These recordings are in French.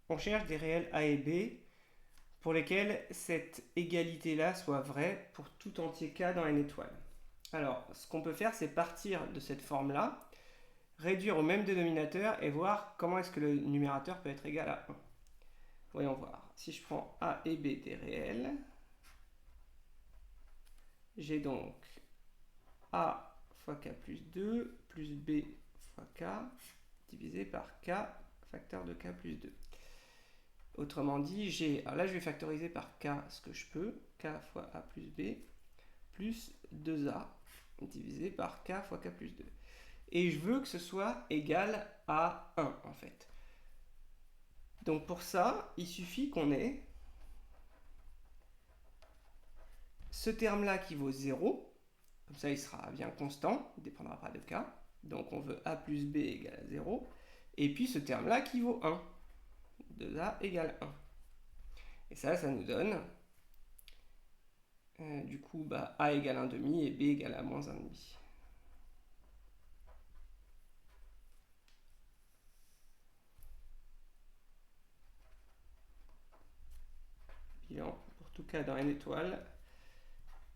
on cherche des réels A et B pour lesquels cette égalité-là soit vraie pour tout entier K dans n étoiles. Alors, ce qu'on peut faire, c'est partir de cette forme-là, réduire au même dénominateur et voir comment est-ce que le numérateur peut être égal à 1. Voyons voir. Si je prends A et B des réels, j'ai donc A fois K plus 2 plus B fois K divisé par K facteur de K plus 2. Autrement dit, j'ai, alors là je vais factoriser par K ce que je peux, K fois A plus B, plus 2A divisé par K fois K plus 2. Et je veux que ce soit égal à 1 en fait. Donc pour ça, il suffit qu'on ait ce terme-là qui vaut 0, comme ça il sera bien constant, il ne dépendra pas de K, donc on veut A plus B égale à 0, et puis ce terme-là qui vaut 1, 2A égale 1. Et ça nous donne, du coup, A égale 1,5 et B égale à moins 1,5. Bilan pour tout K dans n étoiles,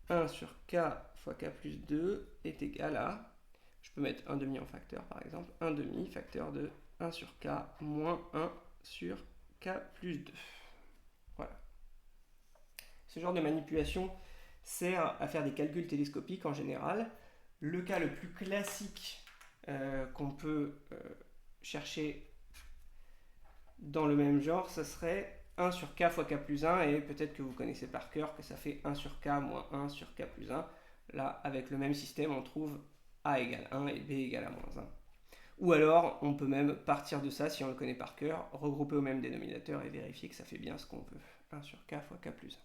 1 sur K fois K plus 2 est égal à, je peux mettre 1,5 en facteur par exemple, 1,5 facteur de 1 sur K moins 1 sur K plus 2. Voilà. Ce genre de manipulation sert à faire des calculs télescopiques en général. Le cas le plus classique qu'on peut chercher dans le même genre, ça serait 1 sur K fois K plus 1, et peut-être que vous connaissez par cœur que ça fait 1 sur K moins 1 sur K plus 1. Là, avec le même système, on trouve A égale 1 et B égale à moins 1. Ou alors, on peut même partir de ça, si on le connaît par cœur, regrouper au même dénominateur et vérifier que ça fait bien ce qu'on veut. 1 sur K fois K plus 1.